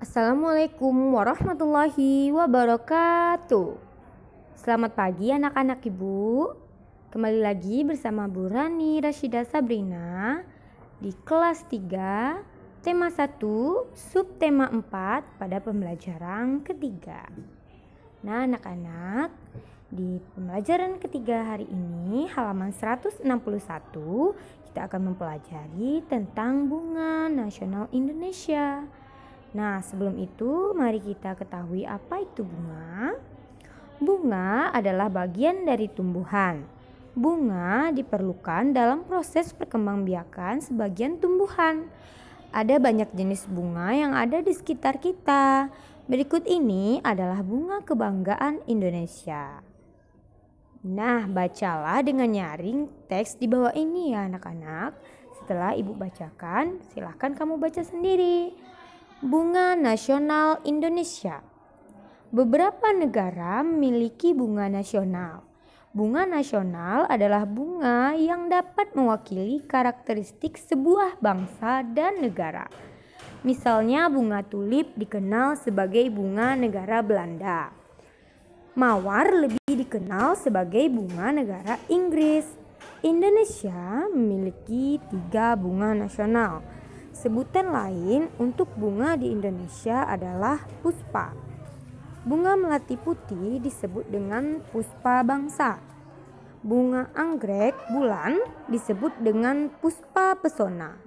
Assalamualaikum warahmatullahi wabarakatuh. Selamat pagi anak-anak ibu. Kembali lagi bersama Bu Rani Rasyida Sabrina di kelas 3, tema 1, subtema 4 pada pembelajaran ketiga. Nah anak-anak, di pembelajaran ketiga hari ini halaman 161 kita akan mempelajari tentang bunga nasional Indonesia. Nah, sebelum itu mari kita ketahui apa itu bunga. Bunga adalah bagian dari tumbuhan. Bunga diperlukan dalam proses perkembangbiakan sebagian tumbuhan. Ada banyak jenis bunga yang ada di sekitar kita. Berikut ini adalah bunga kebanggaan Indonesia. Nah, bacalah dengan nyaring teks di bawah ini ya anak-anak. Setelah ibu bacakan, silahkan kamu baca sendiri. Bunga nasional Indonesia. Beberapa negara memiliki bunga nasional. Bunga nasional adalah bunga yang dapat mewakili karakteristik sebuah bangsa dan negara. Misalnya bunga tulip dikenal sebagai bunga negara Belanda. Mawar lebih dikenal sebagai bunga negara Inggris. Indonesia memiliki 3 bunga nasional. Sebutan lain untuk bunga di Indonesia adalah puspa. Bunga melati putih disebut dengan puspa bangsa. Bunga anggrek bulan disebut dengan puspa pesona.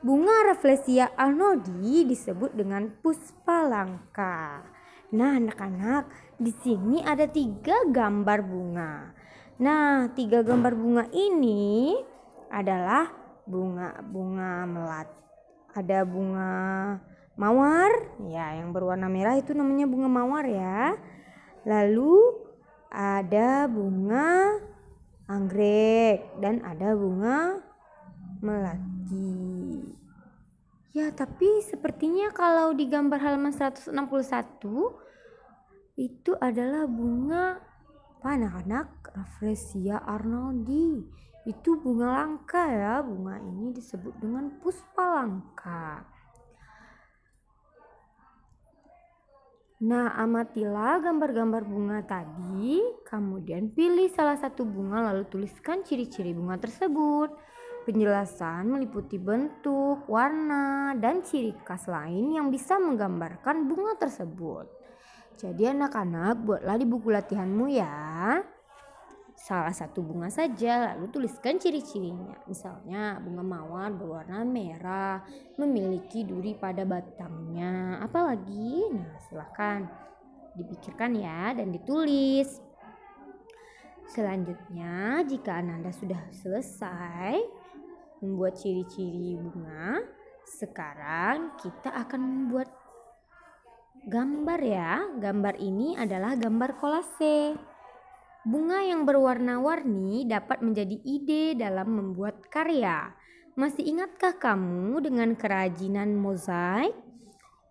Bunga Rafflesia arnoldi disebut dengan puspa langka. Nah anak-anak, di sini ada 3 gambar bunga. Nah 3 gambar bunga ini adalah bunga melati. Ada bunga mawar, ya yang berwarna merah itu namanya bunga mawar ya. Lalu ada bunga anggrek dan ada bunga melati. Ya, tapi sepertinya kalau di gambar halaman 161 itu adalah bunga apa anak-anak? Rafflesia arnoldi. Itu bunga langka ya. Bunga ini disebut dengan puspa langka. Nah, amatilah gambar-gambar bunga tadi, kemudian pilih salah satu bunga lalu tuliskan ciri-ciri bunga tersebut. Penjelasan meliputi bentuk, warna, dan ciri khas lain yang bisa menggambarkan bunga tersebut. Jadi anak-anak, buatlah di buku latihanmu ya. Salah satu bunga saja lalu tuliskan ciri-cirinya. Misalnya bunga mawar berwarna merah, memiliki duri pada batangnya. Apalagi? Nah, silakan dipikirkan ya dan ditulis. Selanjutnya, jika Ananda sudah selesai membuat ciri-ciri bunga, sekarang kita akan membuat gambar ya. Gambar ini adalah gambar kolase. Bunga yang berwarna-warni dapat menjadi ide dalam membuat karya. Masih ingatkah kamu dengan kerajinan mozaik?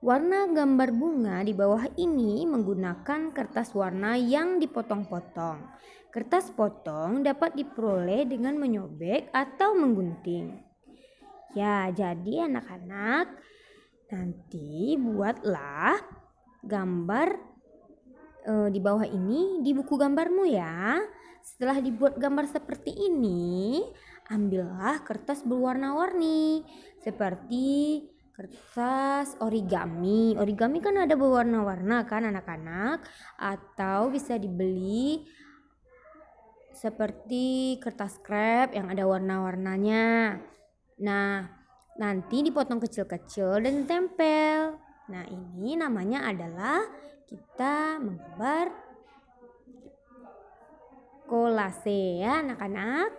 Warna gambar bunga di bawah ini menggunakan kertas warna yang dipotong-potong. Kertas potong dapat diperoleh dengan menyobek atau menggunting. Ya, jadi anak-anak, nanti buatlah gambar di bawah ini di buku gambarmu ya. Setelah dibuat gambar seperti ini, ambillah kertas berwarna-warni seperti kertas origami. Origami kan ada berwarna-warna kan anak-anak, atau bisa dibeli seperti kertas krep yang ada warna-warnanya. Nah, nanti dipotong kecil-kecil dan ditempel. Nah, ini namanya adalah kita menggambar kolase ya anak-anak.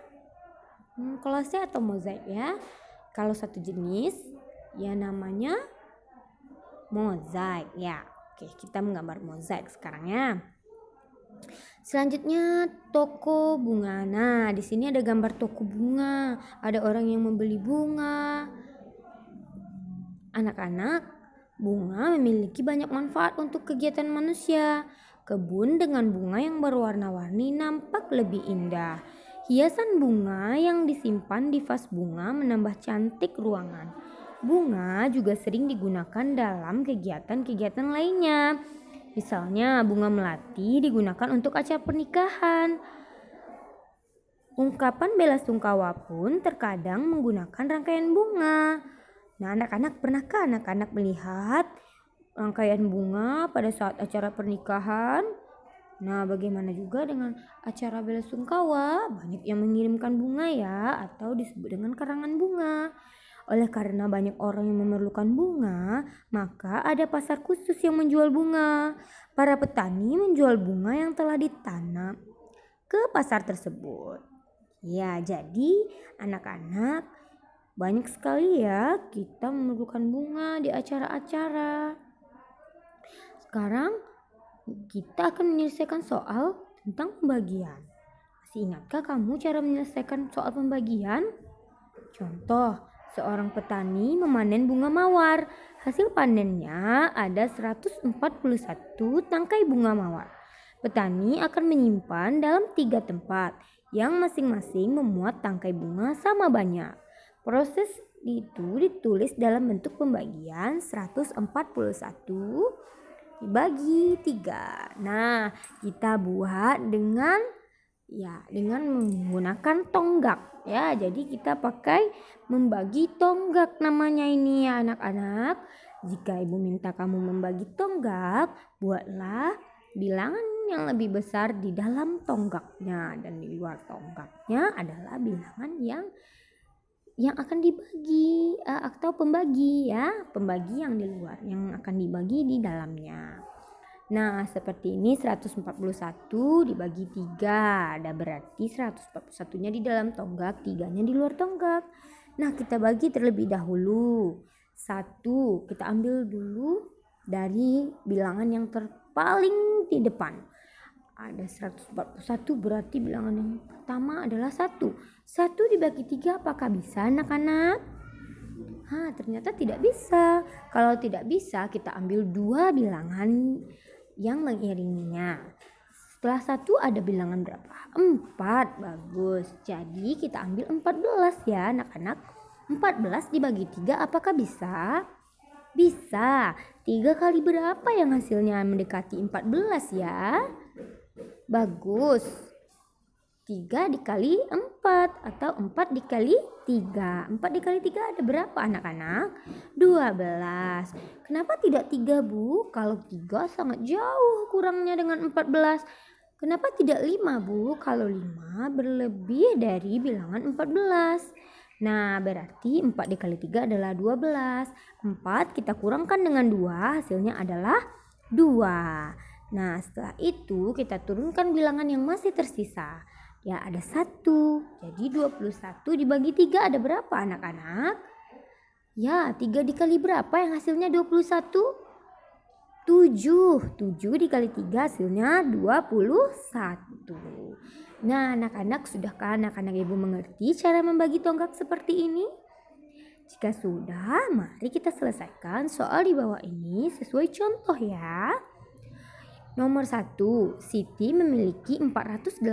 Kolase atau mozaik ya. Kalau satu jenis ya namanya mozaik ya. Oke, kita menggambar mozaik sekarang ya. Selanjutnya toko bunga. Nah, di sini ada gambar toko bunga. Ada orang yang membeli bunga. Anak-anak, bunga memiliki banyak manfaat untuk kegiatan manusia. Kebun dengan bunga yang berwarna-warni nampak lebih indah. Hiasan bunga yang disimpan di vas bunga menambah cantik ruangan. bunga juga sering digunakan dalam kegiatan-kegiatan lainnya. Misalnya bunga melati digunakan untuk acara pernikahan. Ungkapan bela sungkawa pun terkadang menggunakan rangkaian bunga. Nah, anak-anak, pernahkah anak-anak melihat rangkaian bunga pada saat acara pernikahan? Nah, bagaimana juga dengan acara bela sungkawa? Banyak yang mengirimkan bunga ya, atau disebut dengan karangan bunga. Oleh karena banyak orang yang memerlukan bunga, maka ada pasar khusus yang menjual bunga. Para petani menjual bunga yang telah ditanam ke pasar tersebut. Ya, jadi anak-anak, banyak sekali ya kita memerlukan bunga di acara-acara. Sekarang kita akan menyelesaikan soal tentang pembagian. Masih ingatkah kamu cara menyelesaikan soal pembagian? Contoh, seorang petani memanen bunga mawar. Hasil panennya ada 141 tangkai bunga mawar. Petani akan menyimpan dalam 3 tempat yang masing-masing memuat tangkai bunga sama banyak. Proses itu ditulis dalam bentuk pembagian 141 dibagi 3. Nah, kita buat dengan menggunakan tonggak ya. Jadi kita pakai membagi tonggak namanya ini ya anak-anak. Jika ibu minta kamu membagi tonggak, buatlah bilangan yang lebih besar di dalam tonggaknya, dan di luar tonggaknya adalah bilangan yang akan dibagi atau pembagi ya, pembagi yang di luar yang akan dibagi di dalamnya. Nah, seperti ini 141 dibagi 3, ada berarti 141-nya di dalam tonggak, 3-nya di luar tonggak. Nah, kita bagi terlebih dahulu. 1 kita ambil dulu dari bilangan yang terpaling di depan. Ada 141, berarti bilangan yang pertama adalah 1. 1 dibagi 3 apakah bisa anak-anak? Ternyata tidak bisa. Kalau tidak bisa, kita ambil 2 bilangan yang mengiringinya. Setelah 1 ada bilangan berapa? 4. Bagus. Jadi kita ambil 14 ya anak-anak. 14 dibagi 3 apakah bisa? Bisa. 3 kali berapa yang hasilnya mendekati 14 ya? Bagus. 3 dikali 4 atau 4 dikali 3. 4 dikali 3 ada berapa anak-anak? 12. Kenapa tidak 3 Bu? Kalau 3 sangat jauh kurangnya dengan 14. Kenapa tidak 5 Bu? Kalau 5 berlebih dari bilangan 14. Nah, berarti 4 dikali 3 adalah 12. 4 kita kurangkan dengan 2, hasilnya adalah 2. Nah, setelah itu kita turunkan bilangan yang masih tersisa. Ya, ada 1. Jadi 21 dibagi 3 ada berapa anak-anak? Ya, 3 dikali berapa yang hasilnya 21? 7. 7 dikali 3 hasilnya 21. Nah, anak-anak, sudahkah anak-anak ibu mengerti cara membagi tonggak seperti ini? Jika sudah, mari kita selesaikan soal di bawah ini sesuai contoh ya. Nomor 1, Siti memiliki 484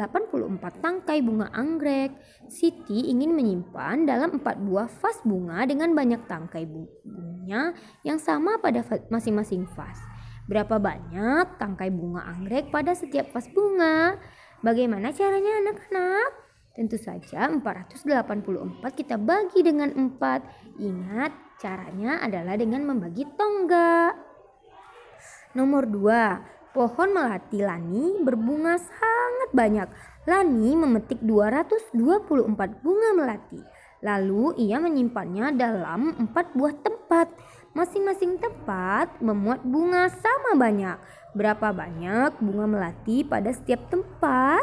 tangkai bunga anggrek. Siti ingin menyimpan dalam 4 buah vas bunga dengan banyak tangkai bunga yang sama pada masing-masing vas. Berapa banyak tangkai bunga anggrek pada setiap vas bunga? Bagaimana caranya anak-anak? Tentu saja 484 kita bagi dengan 4. Ingat, caranya adalah dengan membagi tonggak. Nomor 2, pohon melati Lani berbunga sangat banyak. Lani memetik 224 bunga melati. Lalu ia menyimpannya dalam 4 buah tempat. Masing-masing tempat memuat bunga sama banyak. Berapa banyak bunga melati pada setiap tempat?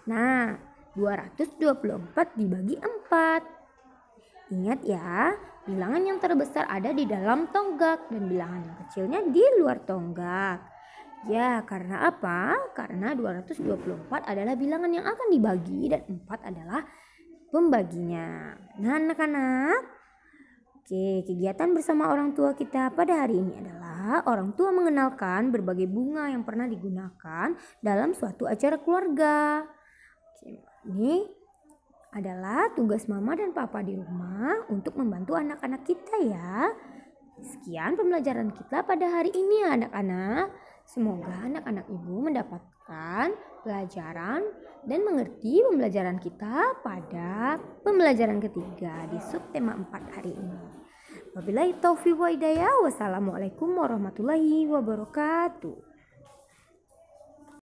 Nah, 224 dibagi 4. Ingat ya, bilangan yang terbesar ada di dalam tonggak dan bilangan yang kecilnya di luar tonggak. Ya, karena apa? Karena 224 adalah bilangan yang akan dibagi dan 4 adalah pembaginya. Nah, anak-anak, kegiatan bersama orang tua kita pada hari ini adalah orang tua mengenalkan berbagai bunga yang pernah digunakan dalam suatu acara keluarga. Ini adalah tugas mama dan papa di rumah untuk membantu anak-anak kita ya. Sekian pembelajaran kita pada hari ini ya anak-anak. Semoga anak-anak ibu mendapatkan pelajaran dan mengerti pembelajaran kita pada pembelajaran ketiga di subtema 4 hari ini. Wabillahi taufiq wa hidayah. Wassalamualaikum warahmatullahi wabarakatuh.